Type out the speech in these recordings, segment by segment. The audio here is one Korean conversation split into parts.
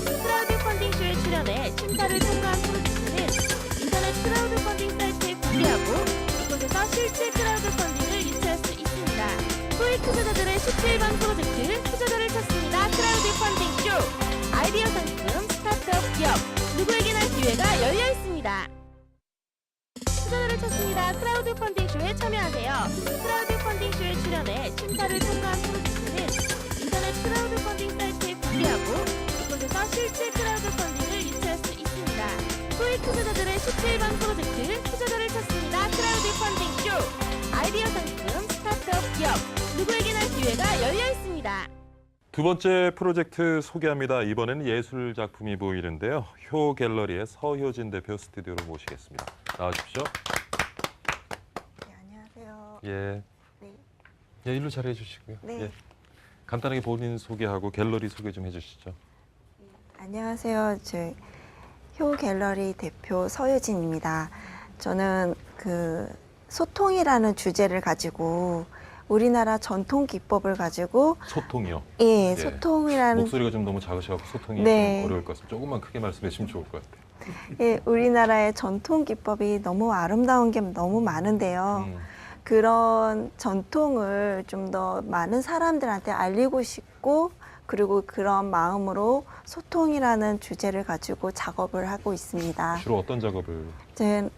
크라우드 펀딩 쇼에 출연해 심사를 통과한 프로젝트는 인터넷 크라우드 펀딩 사이트에 공개하고 이곳에서 실제 크라우드 펀딩을 유치할 수 있습니다. 소액 투자자들의 쉽게 일반 프로젝트 투자자를 찾습니다. 크라우드 펀딩 쇼. 아이디어 상품, 스타트업 기업, 누구에게나 기회가 열려 있습니다. 투자자를 찾습니다. 크라우드 펀딩 쇼에 참여하세요. 크라우드 펀딩 쇼에 출연해 심사를 통과한 프로젝트는 인터넷 크라우드 펀딩 사이트에 공개하고 이곳에서 실제 크라우드 펀딩을 유치할 수 있습니다. 소액 투자자들의 쉽게 일반 프로젝트 투자자를 찾습니다. 크라우드 펀딩 쇼. 아이디어 상품, 스타트업 기업, 누구에게나 기회가 열려 있습니다. 두 번째 프로젝트 소개합니다. 이번에는 예술 작품이 보이는데요. 효 갤러리의 서효진 대표 스튜디오로 모시겠습니다. 나와주십시오. 네, 안녕하세요. 예. 네. 예, 일로 자리해 주시고요. 네. 예. 간단하게 본인 소개하고 갤러리 소개 좀 해주시죠. 안녕하세요. 저 효 갤러리 대표 서유진입니다. 저는 소통이라는 주제를 가지고 우리나라 전통 기법을 가지고 소통이요. 예, 소통이라는 목소리가 좀 너무 작으셔서 소통이 네. 좀 어려울 것 같습니다. 조금만 크게 말씀해 주시면 좋을 것 같아요. 예, 우리나라의 전통 기법이 너무 아름다운 게 너무 많은데요. 그런 전통을 좀 더 많은 사람들한테 알리고 싶고 그리고 그런 마음으로 소통이라는 주제를 가지고 작업을 하고 있습니다. 주로 어떤 작업을? 저는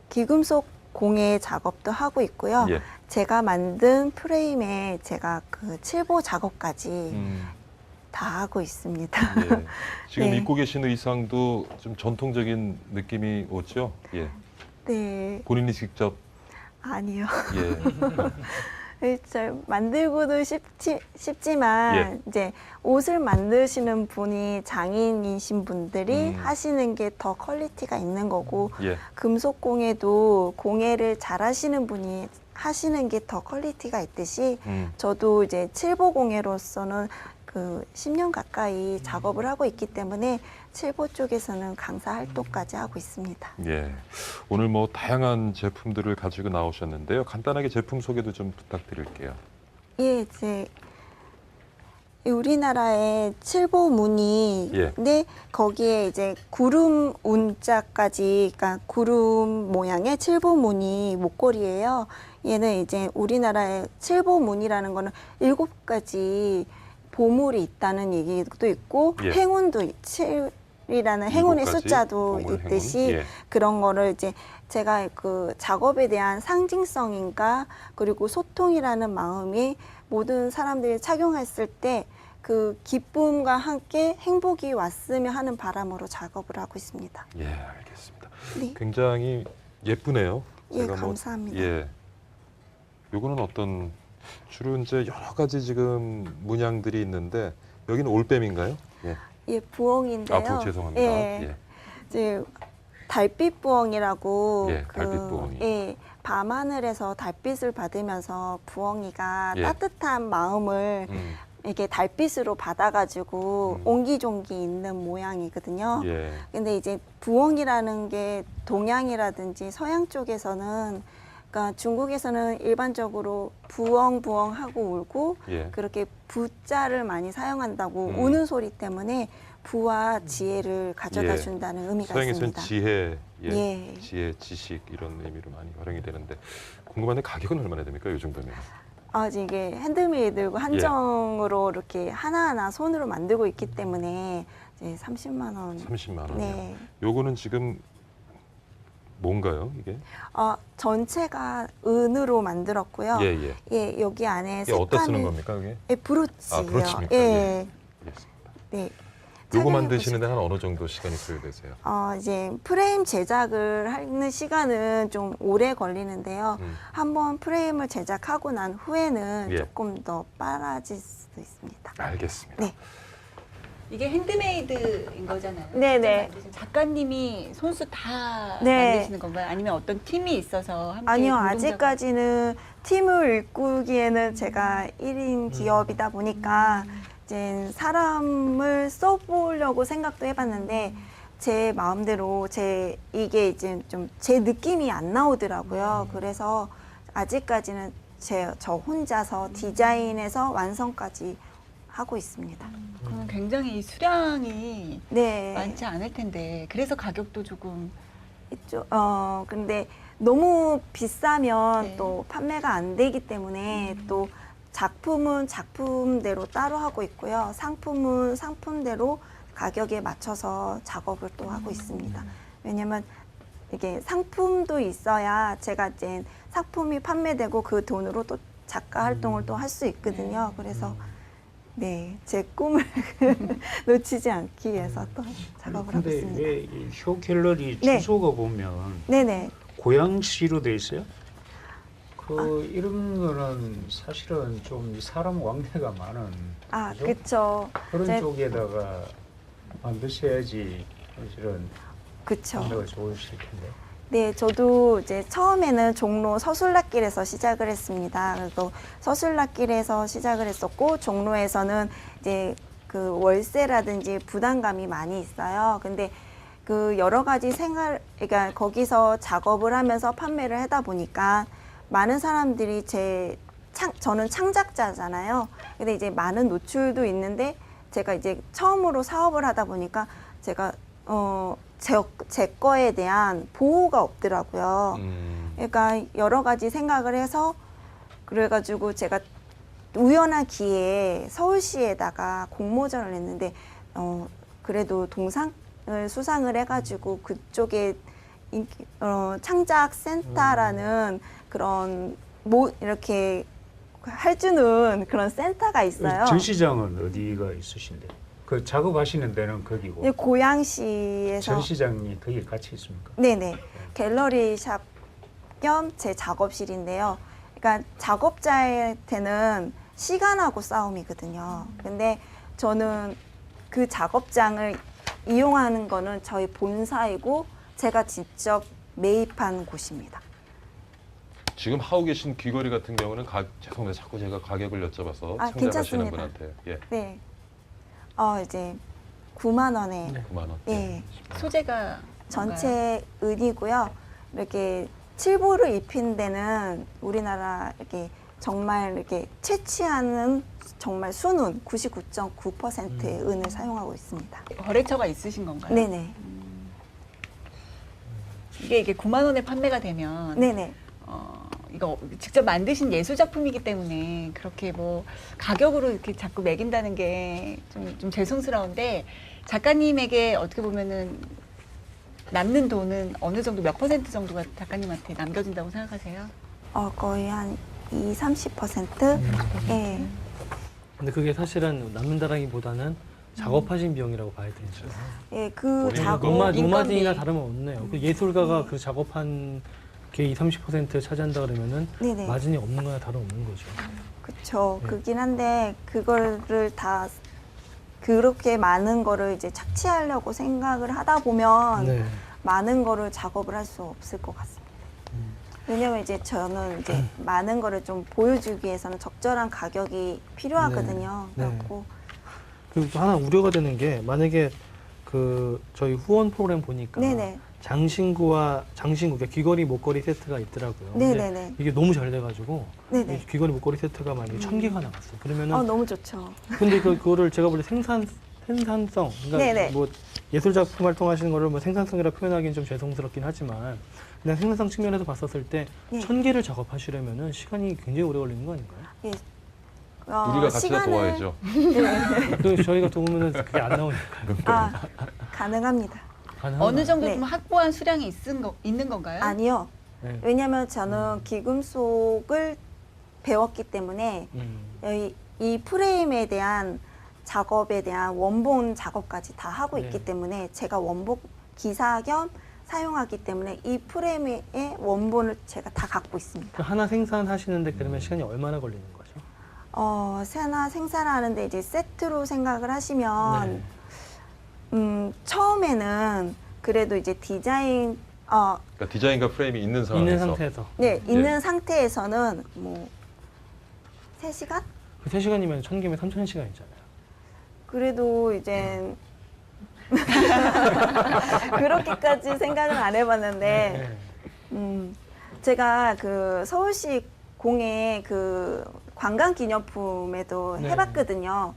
기금속 공예 작업도 하고 있고요. 예. 제가 만든 프레임에 제가 칠보 작업까지 다 하고 있습니다. 예. 지금 네. 입고 계신 의상도 좀 전통적인 느낌이 오죠? 예. 네, 본인이 직접 아니요. 예. 만들고도 쉽지만 예. 이제 옷을 만드시는 분이 장인이신 분들이 하시는 게 더 퀄리티가 있는 거고 예. 금속 공예도 공예를 잘 하시는 분이 하시는 게 더 퀄리티가 있듯이 저도 이제 칠보 공예로서는 10년 가까이 작업을 하고 있기 때문에 칠보 쪽에서는 강사 활동까지 하고 있습니다. 예. 오늘 뭐 다양한 제품들을 가지고 나오셨는데요. 간단하게 제품 소개도 좀 부탁드릴게요. 예, 이제 우리나라의 칠보 무늬, 예. 네, 거기에 이제 구름 운자까지, 그러니까 구름 모양의 칠보 무늬 목걸이예요. 얘는 이제 우리나라의 칠보 무늬라는 거는 7가지 보물이 있다는 얘기도 있고 예. 행운도 칠이라는 행운의 7가지 숫자도 보물, 있듯이 행운. 예. 그런 거를 이제 제가 작업에 대한 상징성인가 그리고 소통이라는 마음이 모든 사람들이 착용했을 때 그 기쁨과 함께 행복이 왔으면 하는 바람으로 작업을 하고 있습니다. 예, 알겠습니다. 네. 굉장히 예쁘네요. 예, 제가 감사합니다. 예. 요거는 어떤 주로 이제 여러 가지 지금 문양들이 있는데 여기는 올빼미인가요? 예. 예, 부엉인데요. 아, 죄송합니다. 예. 예. 이제 달빛 부엉이라고 예, 달빛 부엉이. 예, 밤하늘에서 달빛을 받으면서 부엉이가 예. 따뜻한 마음을 이렇게 달빛으로 받아가지고 옹기종기 있는 모양이거든요. 예. 근데 이제 부엉이라는 게 동양이라든지 서양 쪽에서는 그러니까 중국에서는 일반적으로 부엉부엉 하고 울고 예. 그렇게 부자를 많이 사용한다고 음. 우는 소리 때문에 부와 지혜를 가져다 준다는 의미가 서양에서는 있습니다. 지혜, 예. 지혜, 지식 이런 의미로 많이 활용이 되는데 궁금한데 가격은 얼마나 됩니까? 요 정도면? 아, 이게 핸드메이드고 한정으로 이렇게 하나하나 손으로 만들고 있기 때문에 이제 30만 원. 30만 원이요. 네. 요거는 지금 뭔가요, 이게? 전체가 은으로 만들었고요. 예, 예. 예, 여기 안에 이게 어디다 쓰는 색감이 겁니까, 그게? 예, 브로치예요. 아, 브로치입니까? 예. 알겠습니다. 네. 요거 착용해 만드시는데 한 어느 정도 시간이 소요되세요? 이제 프레임 제작을 하는 시간은 좀 오래 걸리는데요. 한번 프레임을 제작하고 난 후에는 예. 조금 더 빨라질 수도 있습니다. 알겠습니다. 네. 이게 핸드메이드인 거잖아요. 네네. 만드신 작가님이 손수 다 네. 만드시는 건가요? 아니면 어떤 팀이 있어서 함께 아니요, 공동 아직까지는 팀을 이끌기에는 제가 1인 기업이다 보니까 이제 사람을 써보려고 생각도 해봤는데 제 마음대로 이게 이제 좀 제 느낌이 안 나오더라고요. 그래서 아직까지는 저 혼자서 디자인에서 완성까지 하고 있습니다. 그럼 굉장히 이 수량이 네. 많지 않을 텐데 그래서 가격도 조금 있죠. 근데 너무 비싸면 네. 또 판매가 안 되기 때문에 또 작품은 작품대로 따로 하고 있고요. 상품은 상품대로 가격에 맞춰서 작업을 또 하고 있습니다. 왜냐면 이게 상품도 있어야 제가 이제 상품이 판매되고 그 돈으로 또 작가 활동을 또 할 수 있거든요. 그래서 네, 제 꿈을 놓치지 않기 위해서 또 작업을 하고 근데 있습니다. 왜 이 효 갤러리 네. 주소가 보면 네네. 고양시로 돼 있어요? 이런 거는 사실은 좀 사람 왕래가 많은 아, 그죠? 그쵸. 그런 제- 쪽에다가 만드셔야지 사실은 그쵸. 판매가 좋으실 텐데. 네, 저도 이제 처음에는 종로 서술락길에서 시작을 했습니다. 그래서 서술락길에서 시작을 했었고, 종로에서는 이제 그 월세라든지 부담감이 많이 있어요. 근데 그 여러 가지 그러니까 거기서 작업을 하면서 판매를 하다 보니까 많은 사람들이 저는 창작자잖아요. 근데 이제 많은 노출도 있는데 제가 이제 처음으로 사업을 하다 보니까 제가 제 거에 대한 보호가 없더라고요. 그러니까 여러 가지 생각을 해서 그래가지고 제가 우연한 기회에 서울시에다가 공모전을 냈는데 그래도 동상을 수상을 해가지고 그쪽에 창작센터라는 그런 이렇게 해주는 그런 센터가 있어요. 전시장은 어디가 있으신데? 그 작업하시는 데는 거기고 네, 고양시에서 전시장이 거기 같이 있습니까? 네네 갤러리샵 겸 제 작업실인데요. 그러니까 작업자한테는 시간하고 싸움이거든요. 근데 저는 그 작업장을 이용하는 거는 저희 본사이고 제가 직접 매입한 곳입니다. 지금 하고 계신 귀걸이 같은 경우는 죄송합니다. 자꾸 제가 가격을 여쭤봐서 아, 창작하시는 괜찮습니다. 분한테 예, 네, 이제 9만 원에 9만 원. 예. 소재가 전체 은이고요. 이렇게 칠보를 입힌 데는 우리나라 이렇게 정말 이렇게 채취하는 정말 순은 99.9%의 은을 사용하고 있습니다. 거래처가 있으신 건가요? 네네. 이게 9만 원에 판매가 되면 네네. 이거 직접 만드신 예술 작품이기 때문에 그렇게 뭐 가격으로 이렇게 자꾸 매긴다는 게 좀 죄송스러운데 작가님에게 어떻게 보면은 남는 돈은 어느 정도 몇 퍼센트 정도가 작가님한테 남겨진다고 생각하세요? 거의 한 30%? 예. 근데 그게 사실은 남는다라기보다는 작업하신 비용이라고 봐야 되죠. 예, 그 본인은 작업 노마진이나 인건비. 다름은 없네요. 그 예술가가 그 작업한 게 30% 차지한다 그러면은 네네. 마진이 없는 거나 다름없는 거죠. 그쵸. 네. 그긴 한데 그거를 다 그렇게 많은 거를 이제 착취하려고 생각을 하다 보면 네. 많은 거를 작업을 할 수 없을 것 같습니다. 왜냐면 이제 저는 이제 많은 거를 좀 보여주기 위해서는 적절한 가격이 필요하거든요. 네. 그렇고 그리고 또 하나 우려가 되는 게 만약에 그 저희 후원 프로그램 보니까 네네. 그러니까 귀걸이 목걸이 세트가 있더라고요. 근데 네네네. 이게 너무 잘 돼가지고 네네. 이 귀걸이 목걸이 세트가 만약에 1000개가 나갔어. 그러면은 너무 좋죠. 근데 그거를 제가 볼 때 생산성, 그러니까 네네. 뭐 예술 작품 활동하시는 거를 뭐 생산성이라 표현하기는 좀 죄송스럽긴 하지만 그냥 생산성 측면에서 봤었을 때 네. 1000개를 작업하시려면은 시간이 굉장히 오래 걸리는 거 아닌가요? 예. 우리가 같이 다 도와야죠. 또 저희가 도우면은 그게 안 나오니까요. 가능합니다. 가능한가요? 어느 정도 네. 좀 확보한 수량이 있는 건가요? 아니요. 네. 왜냐면 저는 기금속을 배웠기 때문에 이 프레임에 대한 작업에 대한 원본 작업까지 다 하고 네. 있기 때문에 제가 원본 기사 겸 사용하기 때문에 이 프레임의 원본을 제가 다 갖고 있습니다. 그 하나 생산하시는데 그러면 시간이 얼마나 걸리는 거죠? 세나 생산하는데 이제 세트로 생각을 하시면 네. 처음에는 그래도 이제 디자인 그러니까 디자인과 프레임이 있는 상황에서 있는 상태에서. 네, 예. 있는 상태에서는 뭐 3시간? 그 3시간이면 1000개면 3000시간이잖아요. 그래도 이제 그렇게까지 생각을 안 해봤는데 제가 그 서울시 공예 그 관광기념품에도 네. 해봤거든요.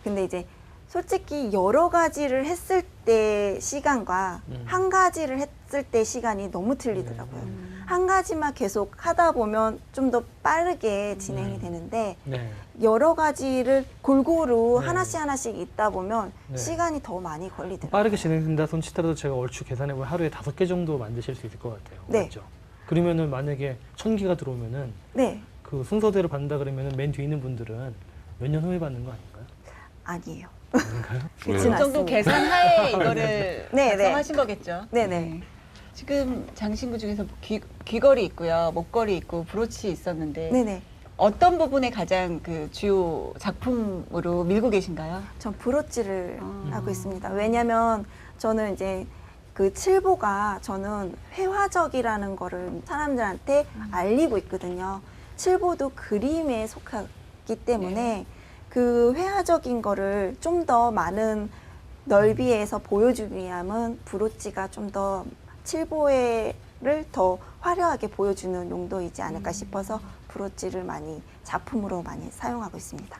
근데 이제 솔직히 여러 가지를 했을 때 시간과 한 가지를 했을 때 시간이 너무 틀리더라고요. 한 가지만 계속 하다 보면 좀 더 빠르게 진행이 되는데 네. 여러 가지를 골고루 네. 하나씩 있다 보면 네. 시간이 더 많이 걸리더라고요. 빠르게 진행된다 손 치더라도 제가 얼추 계산해보면 하루에 5개 정도 만드실 수 있을 것 같아요. 네. 맞죠? 그러면은 만약에 1000개가 들어오면은 네, 그 순서대로 받는다 그러면은 맨 뒤에 있는 분들은 몇 년 후에 받는 거 아닌가요? 아니에요. 아닌가요? 그렇진 그 정도 않습니다. 계산하에 이거를 네, 네. 작성하신 거겠죠. 네네. 지금 장신구 중에서 귀걸이 있고요, 목걸이 있고 브로치 있었는데 네네. 어떤 부분에 가장 그 주요 작품으로 밀고 계신가요? 전 브로치를 아. 하고 있습니다. 왜냐면 저는 이제 그 칠보가 저는 회화적이라는 거를 사람들한테 알리고 있거든요. 칠보도 그림에 속하기 때문에 그 회화적인 거를 좀 더 많은 넓이에서 보여주기 위함은 브로치가 좀 더 칠보를 더 화려하게 보여주는 용도이지 않을까 싶어서 브로치를 많이 작품으로 많이 사용하고 있습니다.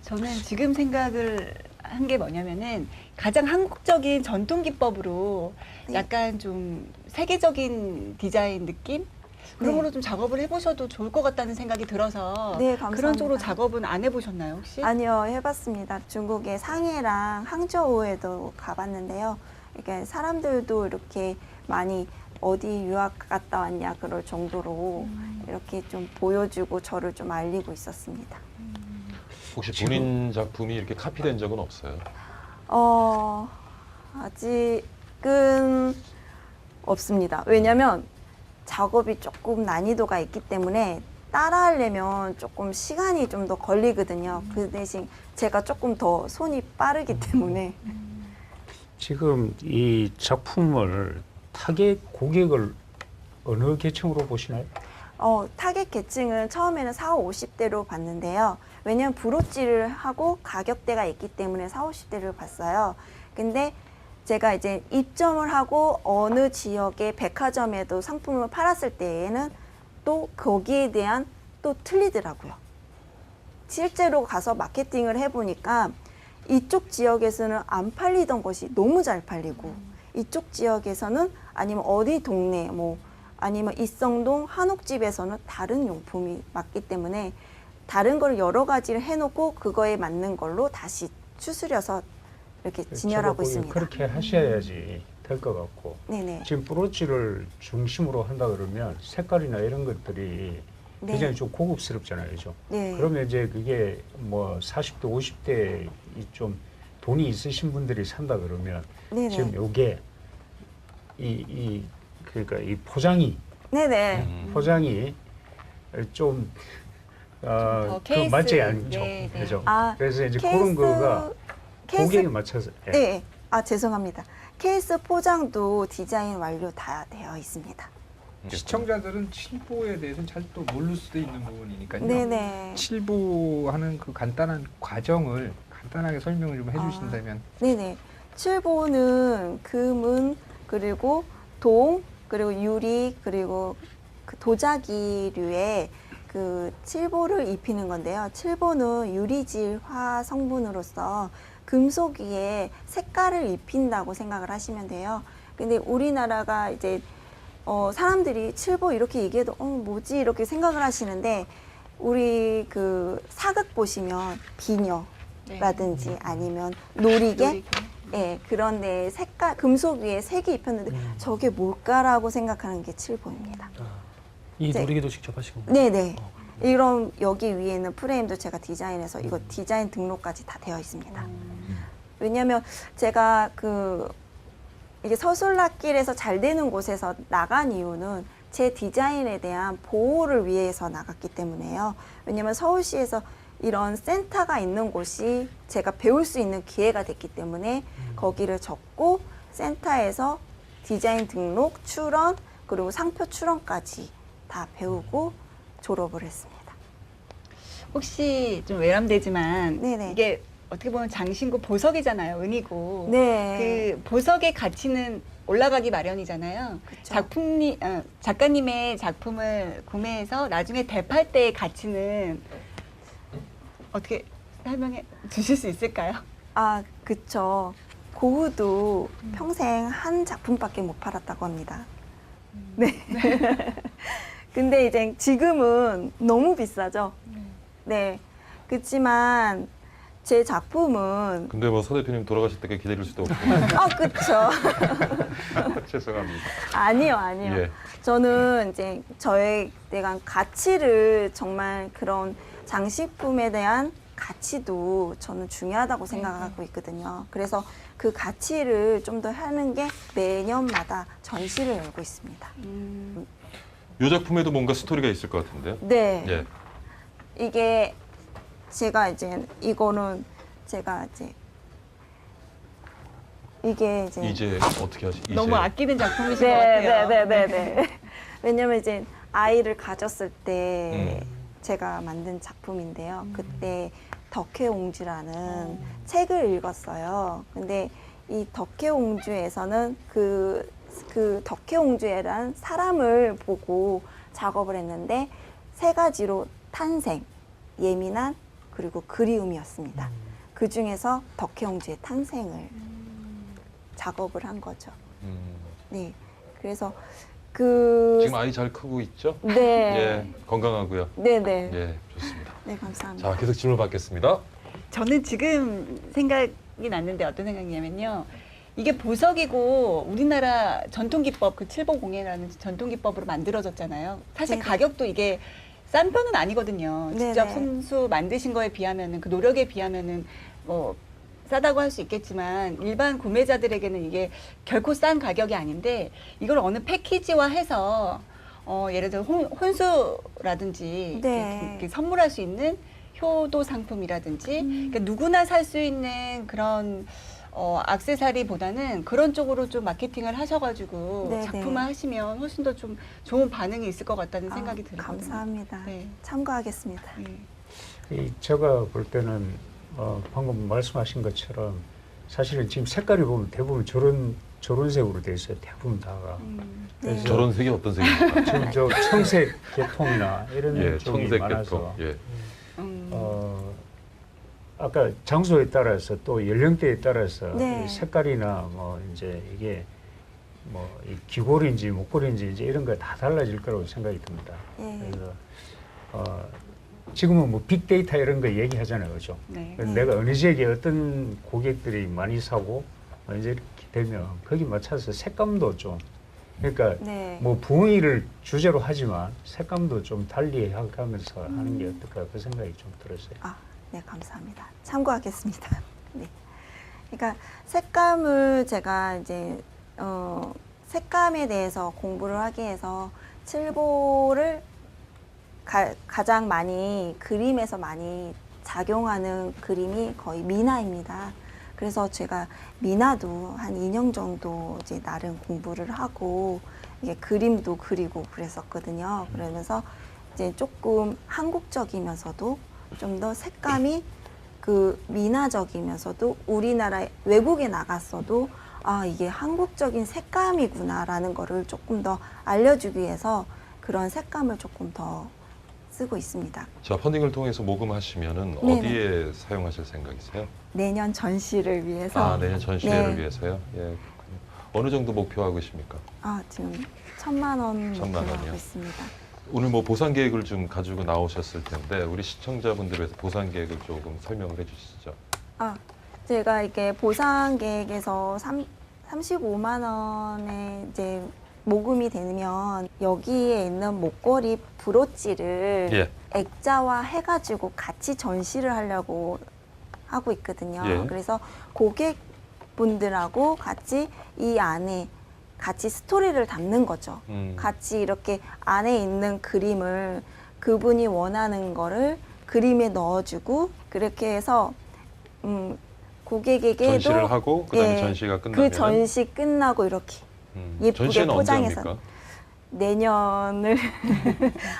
저는 지금 생각을 한 게 뭐냐면은 가장 한국적인 전통 기법으로 네. 약간 좀 세계적인 디자인 느낌? 그런 네. 걸로 좀 작업을 해보셔도 좋을 것 같다는 생각이 들어서 네, 감사합니다. 그런 쪽으로 작업은 안 해보셨나요 혹시? 아니요, 해봤습니다. 중국의 상해랑 항저우에도 가봤는데요. 이렇게 사람들도 이렇게 많이 어디 유학 갔다 왔냐 그럴 정도로 이렇게 좀 보여주고 저를 좀 알리고 있었습니다. 혹시 본인 작품이 이렇게 카피된 적은 없어요? 아직은 없습니다. 왜냐면 작업이 조금 난이도가 있기 때문에 따라하려면 조금 시간이 좀 더 걸리거든요. 그 대신 제가 조금 더 손이 빠르기 때문에. 지금 이 작품을 타겟 고객을 어느 계층으로 보시나요? 타겟 계층은 처음에는 40, 50대로 봤는데요. 왜냐면 브로치를 하고 가격대가 있기 때문에 40, 50대를 봤어요. 근데 제가 이제 입점을 하고 어느 지역의 백화점에도 상품을 팔았을 때에는 또 거기에 대한 또 틀리더라고요. 실제로 가서 마케팅을 해보니까 이쪽 지역에서는 안 팔리던 것이 너무 잘 팔리고 이쪽 지역에서는 아니면 어디 동네 뭐 아니면 이성동 한옥집에서는 다른 용품이 맞기 때문에 다른 걸 여러 가지를 해놓고 그거에 맞는 걸로 다시 추스려서 이렇게 진열하고 제가 보기엔 있습니다. 그렇게 하셔야지 될 것 같고 네네. 지금 브로치를 중심으로 한다 그러면 색깔이나 이런 것들이 네. 굉장히 좀 고급스럽잖아요, 그죠? 네. 그러면 이제 그게 뭐 40대, 50대 좀 돈이 있으신 분들이 산다 그러면 네네. 지금 요게 그러니까 이 포장이 네네. 포장이 좀 더 그 케이스. 맞지 않죠, 네, 네. 그죠? 아, 그래서 이제 그런 거가 고객에 맞춰서 예. 네. 아, 죄송합니다. 케이스 포장도 디자인 완료 다 되어 있습니다. 시청자들은 칠보에 대해서는 잘 또 모를 수도 있는 부분이니까요. 네네. 칠보하는 그 간단한 과정을 간단하게 설명을 좀 해주신다면. 네네. 칠보는 금은 그리고 동 그리고 유리 그리고 그 도자기류의 그 칠보를 입히는 건데요. 칠보는 유리질화 성분으로서 금속 위에 색깔을 입힌다고 생각을 하시면 돼요. 근데 우리나라가 이제 사람들이 칠보 이렇게 얘기해도 뭐지 이렇게 생각을 하시는데 우리 그 사극 보시면 비녀라든지 아니면 놀이개 예, 그런데 색깔 금속 위에 색이 입혔는데 저게 뭘까라고 생각하는 게 칠보입니다. 이 네. 놀이기도 직접 하시고. 네네. 이런 여기 위에는 프레임도 제가 디자인해서 이거 디자인 등록까지 다 되어 있습니다. 왜냐하면 제가 이게 서술락길에서 잘 되는 곳에서 나간 이유는 제 디자인에 대한 보호를 위해서 나갔기 때문에요. 왜냐하면 서울시에서 이런 센터가 있는 곳이 제가 배울 수 있는 기회가 됐기 때문에 거기를 적고 센터에서 디자인 등록, 출원, 그리고 상표 출원까지 다 배우고 졸업을 했습니다. 혹시 좀 외람되지만 네네. 이게 어떻게 보면 장신구 보석이잖아요, 은이고. 네. 그 보석의 가치는 올라가기 마련이잖아요. 그쵸. 작가님의 작품을 구매해서 나중에 대팔 때의 가치는 어떻게 설명해 주실 수 있을까요? 아, 그쵸. 고흐도 평생 한 작품밖에 못 팔았다고 합니다. 네. 근데 이제 지금은 너무 비싸죠. 네. 그렇지만 제 작품은 근데 뭐 서 대표님 돌아가실 때까지 기다릴 수도 없고. 그쵸. 죄송합니다. 아니요. 예. 저는 이제 저에 대한 가치를 정말 그런 장식품에 대한 가치도 저는 중요하다고 생각하고 있거든요. 그래서 그 가치를 좀 더 하는 게 매년마다 전시를 열고 있습니다. 이 작품에도 뭔가 스토리가 있을 것 같은데요. 네. 예. 이게 제가 이제 이거는 제가 이제 이게 이제 어떻게 하시? 이제 너무 아끼는 작품이신 것 같아요. 네. 왜냐면 이제 아이를 가졌을 때 제가 만든 작품인데요. 그때 덕혜옹주라는 책을 읽었어요. 근데 이 덕혜옹주에서는 그 덕혜옹주에란 사람을 보고 작업을 했는데 3가지로 탄생, 예민한, 그리고 그리움이었습니다. 그 중에서 덕혜옹주의 탄생을 작업을 한 거죠. 네. 그래서 지금 아이 잘 크고 있죠? 네. 예, 건강하고요. 네네. 예, 좋습니다. 네, 감사합니다. 자, 계속 질문 받겠습니다. 저는 지금 생각이 났는데 어떤 생각이냐면요. 이게 보석이고 우리나라 전통기법 그 칠보공예라는 전통기법으로 만들어졌잖아요. 사실 네네. 가격도 이게 싼 편은 아니거든요. 직접 네네. 손수 만드신 거에 비하면은 그 노력에 비하면은 뭐 싸다고 할 수 있겠지만 일반 구매자들에게는 이게 결코 싼 가격이 아닌데 이걸 어느 패키지화해서 예를 들어 혼수라든지 네. 이렇게 선물할 수 있는 효도 상품이라든지 그러니까 누구나 살 수 있는 그런 액세서리보다는 그런 쪽으로 좀 마케팅을 하셔가지고 네네. 작품화 하시면 훨씬 더 좀 좋은 반응이 있을 것 같다는 생각이 들거든요. 감사합니다. 네. 참고하겠습니다. 네. 제가 볼 때는 방금 말씀하신 것처럼 사실은 지금 색깔이 보면 대부분 저런색으로 돼 있어요. 대부분 다가. 그래서 저런 색이 어떤 색입니까? 지금 저 청색 계통이나 이런 예, 쪽이 청색 많아서 계통. 예. 아까 장소에 따라서 또 연령대에 따라서 네. 이 색깔이나 뭐 이제 이게 뭐 이 귀골인지 목골인지 이제 이런 거 다 달라질 거라고 생각이 듭니다. 예. 그래서 지금은 뭐 빅데이터 이런 거 얘기하잖아요, 그죠? 네. 그래서 내가 어느 지역에 어떤 고객들이 많이 사고 이제 이렇게 되면 거기 맞춰서 색감도 좀 그러니까 네. 뭐 부엉이를 주제로 하지만 색감도 좀 달리 가면서 하는 게 어떨까 그 생각이 좀 들었어요. 네, 감사합니다. 참고하겠습니다. 네. 그러니까 색감을 제가 이제 색감에 대해서 공부를 하기 위해서 칠보를 가장 많이 그림에서 많이 작용하는 그림이 거의 미나입니다. 그래서 제가 미나도 한 2년 정도 이제 나름 공부를 하고 이게 그림도 그리고 그랬었거든요. 그러면서 이제 조금 한국적이면서도 좀 더 색감이 그 미나적이면서도 우리나라 외국에 나갔어도 이게 한국적인 색감이구나라는 거를 조금 더 알려주기 위해서 그런 색감을 조금 더 쓰고 있습니다. 자, 펀딩을 통해서 모금하시면은 네네. 어디에 사용하실 생각이세요? 내년 전시를 위해서 내년 전시회를 네. 위해서요? 예, 그렇군요. 어느 정도 목표하고 계십니까? 지금 1,000만 원 1,000만 목표로 원이요? 하고 있습니다. 오늘 뭐 보상 계획을 좀 가지고 나오셨을 텐데 우리 시청자분들을 위해서 보상 계획을 조금 설명을 해주시죠. 제가 이게 보상 계획에서 35만 원에 이제 모금이 되면 여기에 있는 목걸이 브로치를 예. 액자화 해가지고 같이 전시를 하려고 하고 있거든요. 예. 그래서 고객분들하고 같이 이 안에 같이 스토리를 담는 거죠. 같이 이렇게 안에 있는 그림을 그분이 원하는 거를 그림에 넣어주고 그렇게 해서 고객에게도 전시를 하고 그다음에 예, 전시가 끝나면 그 전시 끝나고 이렇게 예쁘게 전시는 언제 포장해서 합니까? 내년을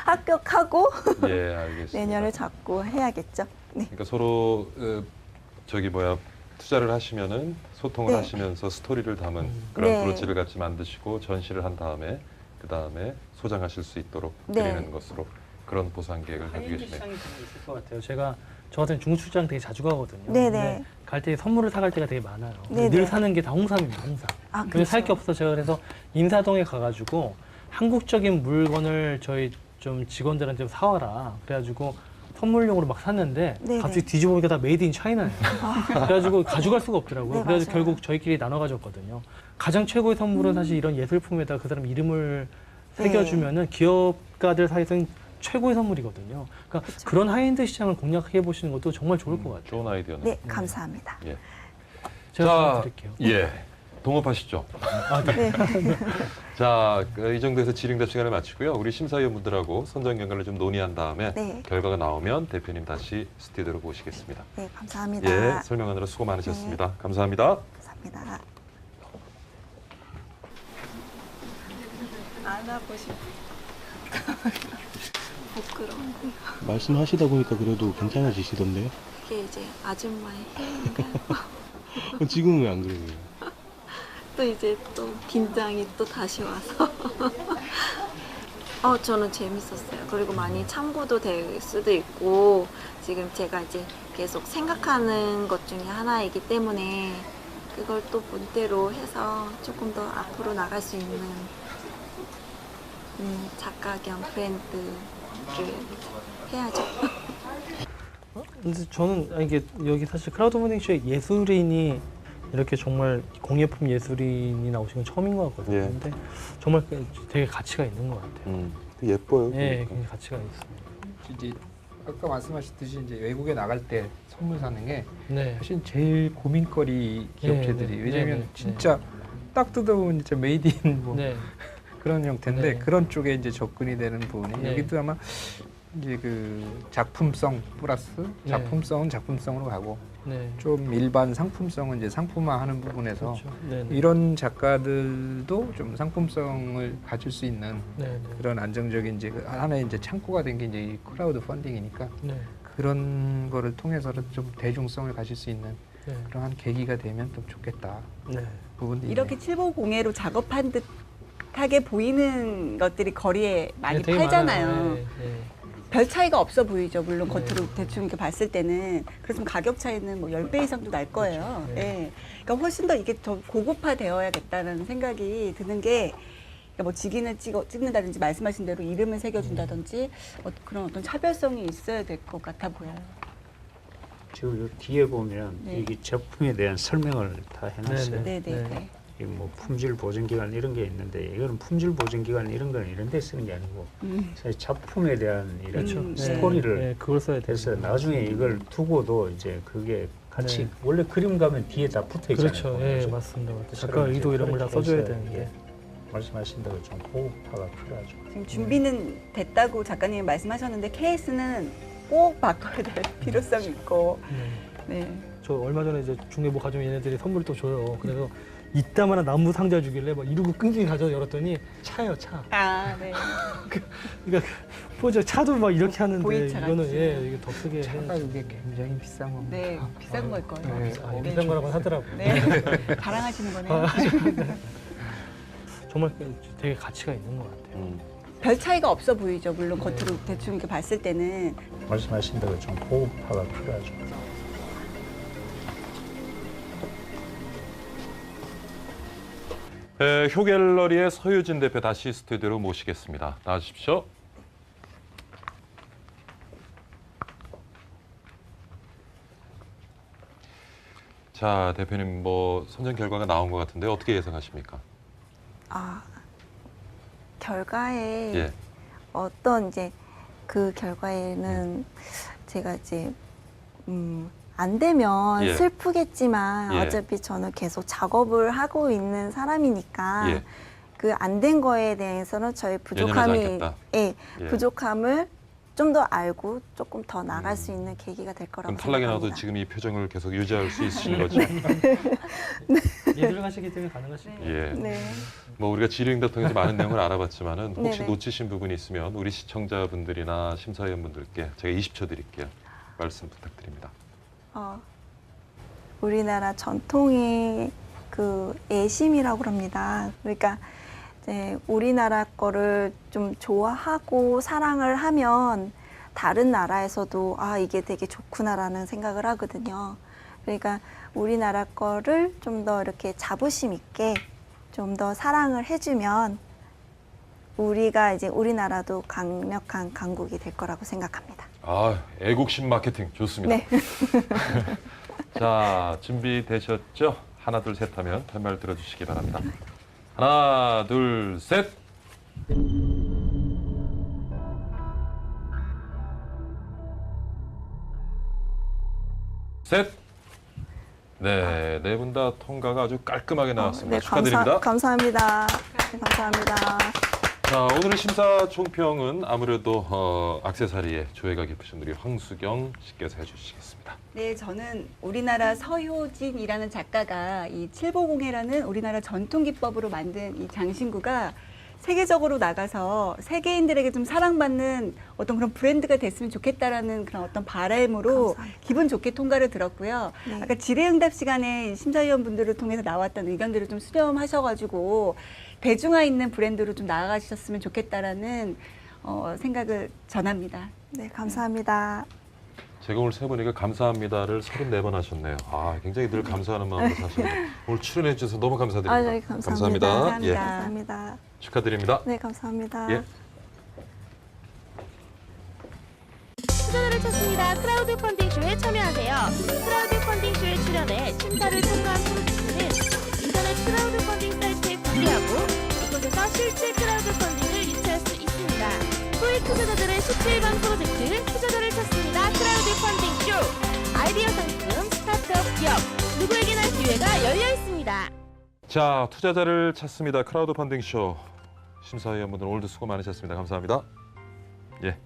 합격하고 예, 알겠습니다. 내년을 잡고 해야겠죠. 네. 그러니까 서로 투자를 하시면은 소통을 네. 하시면서 스토리를 담은 그런 네. 브로치를 같이 만드시고 전시를 한 다음에 그 다음에 소장하실 수 있도록 네. 드리는 것으로 그런 보상 계획을 가지고 계시네요. 시장이 좀 있을 것 같아요. 제가 저 같은 중국 출장 되게 자주 가거든요. 네네. 근데 갈 때 선물을 사갈 때가 되게 많아요. 네네. 늘 사는 게 다 홍삼입니다. 홍삼. 아, 근데 살 게 그렇죠. 없어 제가 그래서 인사동에 가가지고 한국적인 물건을 저희 좀 직원들한테 좀 사와라. 그래가지고 선물용으로 막 샀는데 네네. 갑자기 뒤집어 보니까 다 메이드 인 차이나예요. 그래가지고 가져갈 수가 없더라고요. 네, 그래서 맞아요. 결국 저희끼리 나눠 가졌거든요. 가장 최고의 선물은 사실 이런 예술품에다 그 사람 이름을 새겨주면은 기업가들 사이에서는 최고의 선물이거든요. 그러니까 그쵸. 그런 하이엔드 시장을 공략해 보시는 것도 정말 좋을 것 같아요. 좋은 아이디어네. 네, 감사합니다. 예. 제가 드릴게요. 예. 동업하시죠. 네. 자, 이 정도에서 질의응답 시간을 마치고요. 우리 심사위원분들하고 선정 결과를 좀 논의한 다음에 네. 결과가 나오면 대표님 다시 스튜디오로 모시겠습니다. 네, 감사합니다. 예, 설명하느라 수고 많으셨습니다. 감사합니다. 감사합니다. 안아보시고 부끄러운 말씀하시다 보니까 그래도 괜찮아지시던데요? 그게 이제 아줌마의 힘인가요? 지금은 왜 안 그래요? 또 이제 또 긴장이 또 다시 와서 저는 재밌었어요. 그리고 많이 참고도 될 수도 있고 지금 제가 이제 계속 생각하는 것 중에 하나이기 때문에 그걸 또 본대로 해서 조금 더 앞으로 나갈 수 있는 작가 겸 브랜드를 해야죠. 근데 저는 이게 여기 사실 크라우드 펀딩 쇼에 예술인이 이렇게 정말 공예품 예술인이 나오신 건 처음인 것 같거든요. 예. 근데 정말 되게 가치가 있는 것 같아요. 예뻐요. 예, 그러니까. 굉장히 가치가 있습니다. 이제 아까 말씀하셨듯이 이제 외국에 나갈 때 선물 사는 게 네. 사실 제일 고민거리 기업체들이 네, 왜냐면 네, 네, 진짜 딱 뜯어보면 진짜 메이드인 뭐 네. 그런 형태인데 네. 그런 쪽에 이제 접근이 되는 부분이 네. 여기도 아마 이제 그 작품성 플러스 네. 작품성은 작품성으로 가고 네. 좀 일반 상품성은 이제 상품화하는 부분에서 그렇죠. 네. 네. 이런 작가들도 좀 상품성을 가질 수 있는 네. 네. 그런 안정적인 이제 그 하나의 이제 창구가 된 게 이제 이 크라우드 펀딩이니까 네. 그런 거를 통해서는 좀 대중성을 가질 수 있는 네. 그러한 계기가 되면 좀 좋겠다 네. 부분도 이렇게 있네요. 750회로 작업한 듯하게 보이는 것들이 거리에 많이 네, 되게 팔잖아요. 많아요. 네. 네. 별 차이가 없어 보이죠. 물론 네. 겉으로 대충 이렇게 봤을 때는. 그렇지만 가격 차이는 뭐 10배 이상도 날 거예요. 그렇죠. 네. 예. 그러니까 훨씬 더 이게 더 고급화되어야겠다는 생각이 드는 게 그러니까 뭐 직인을 찍는다든지 말씀하신 대로 이름을 새겨준다든지 그런 어떤 차별성이 있어야 될 것 같아 보여요. 지금 요 뒤에 보면 네. 이게 제품에 대한 설명을 다 해놨어요. 네, 네네. 네. 네. 이 뭐 품질 보증 기간 이런 게 있는데 이거는 품질 보증 기간 이런 건 이런 데 쓰는 게 아니고 음. 사실 작품에 대한 이런 그렇죠. 스토리를 네, 그걸 써야 돼요. 해서 나중에 이걸 두고도 이제 그게 같이 네. 원래 그림 가면 뒤에 다 붙어 있잖아요. 그렇죠. 예, 그죠? 맞습니다. 작가 그처럼 의도 이제 이런 걸 다 그렇게 써줘야 해서 되는데. 이게 말씀하신 대로 좀 호흡화가 필요하죠. 지금 준비는 됐다고 작가님이 말씀하셨는데 케이스는 꼭 바꿔야 될 필요성이 있고. 네. 네. 저 얼마 전에 이제 중에 뭐 가져온 얘네들이 선물 또 줘요. 그래서 이따만한 나무 상자 주길래 막 이러고 끈질기 가져 열었더니 차요, 차. 아, 네. 그러니까 포즈 차도 막 이렇게 하는데 보이차 이거는 같이. 예, 이게 더 크게 차가 해. 이게 굉장히 비싼 겁니다. 네, 비싼 걸 거예요. 네. 아, 비싼 거라고 하더라고요. 네. 자랑하시는 거네요. 정말 되게 가치가 있는 것 같아요. 별 차이가 없어 보이죠. 물론 겉으로 대충 이렇게 봤을 때는. 말씀하신 대로 좀 호흡화가 필요하죠. 효갤러리의 서유진 대표 다시 스튜디오로 모시겠습니다. 나와주십시오. 자, 대표님 뭐 선정 결과가 나온 것 같은데 어떻게 예상하십니까? 결과에 예. 어떤 이제 그 결과에는 제가 이제 안 되면 예. 슬프겠지만 예. 어차피 저는 계속 작업을 하고 있는 사람이니까 예. 그 안 된 거에 대해서는 저의 부족함이 않겠다. 예, 예. 부족함을 좀 더 알고 조금 더 나갈 수 있는 계기가 될 거라고 그럼 탈락이 나도 생각합니다. 지금 이 표정을 계속 유지할 수 있으신 거죠? 예술 가시기 때문에 가능하시고. 예. 네. 뭐 우리가 질의응답 통해서 많은 내용을 알아봤지만은 혹시 네네. 놓치신 부분이 있으면 우리 시청자분들이나 심사위원분들께 제가 20초 드릴게요. 말씀 부탁드립니다. 우리나라 전통의 그 애심이라고 합니다. 그러니까 이제 우리나라 거를 좀 좋아하고 사랑을 하면 다른 나라에서도 아, 이게 되게 좋구나라는 생각을 하거든요. 그러니까 우리나라 거를 좀 더 이렇게 자부심 있게 좀 더 사랑을 해주면 우리가 이제 우리나라도 강력한 강국이 될 거라고 생각합니다. 아, 애국심 마케팅 좋습니다. 네. 자, 준비되셨죠? 하나, 둘, 셋 하면 팻말 들어주시기 바랍니다. 하나, 둘, 셋. 셋. 네, 네 분 다 통과가 아주 깔끔하게 나왔습니다. 네, 축하드립니다. 감사합니다. 네, 감사합니다. 자, 오늘의 심사 총평은 아무래도 액세서리에 조예가 깊으신 우리 황수경 씨께서 해주시겠습니다. 네, 저는 우리나라 서효진이라는 작가가 이 칠보공예라는 우리나라 전통 기법으로 만든 이 장신구가 세계적으로 나가서 세계인들에게 좀 사랑받는 어떤 그런 브랜드가 됐으면 좋겠다라는 그런 어떤 바람으로 감사합니다. 기분 좋게 통과를 들었고요. 네. 아까 질의응답 시간에 심사위원분들을 통해서 나왔던 의견들을 좀 수렴하셔가지고 대중화 있는 브랜드로 좀 나아가셨으면 좋겠다라는 생각을 전합니다. 네, 감사합니다. 제가 오늘 세보니까 감사합니다를 34번 하셨네요. 아, 굉장히 늘 감사하는 마음으로 사시는데 오늘 출연해 주셔서 너무 감사드립니다. 아, 네, 감사합니다. 감사합니다. 예, 감사합니다. 축하드립니다. 네, 감사합니다. 예. 투자자를 찾습니다. 크라우드 펀딩 쇼에 참여하세요. 크라우드 펀딩 쇼에 출연해 심사를 통과한 프로젝트는 인터넷 크라우드 펀딩 사이트에 공개하고 이곳에서 실제 크라우드 펀딩을 유치할 수 있습니다. 소액 투자자들의 17번 프로젝트 투자자를 찾습니다. 크라우드 펀딩 쇼. 아이디어 상품, 스타트업 기업, 누구에게나 기회가 열려 있습니다. 자, 투자자를 찾습니다. 크라우드 펀딩 쇼. 심사위원분들 오늘도 수고 많으셨습니다. 감사합니다. 예.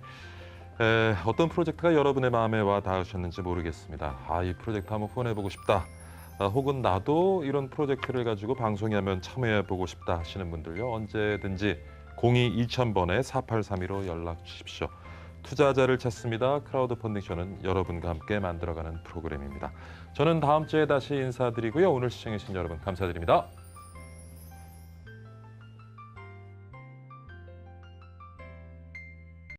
어떤 프로젝트가 여러분의 마음에 와 닿으셨는지 모르겠습니다. 아, 이 프로젝트 한번 후원해보고 싶다. 혹은 나도 이런 프로젝트를 가지고 방송에 하면 참여해보고 싶다 하시는 분들요. 언제든지 02-2000번에 4832로 연락 주십시오. 투자자를 찾습니다. 크라우드 펀딩 쇼는 여러분과 함께 만들어가는 프로그램입니다. 저는 다음 주에 다시 인사드리고요. 오늘 시청해주신 여러분 감사드립니다.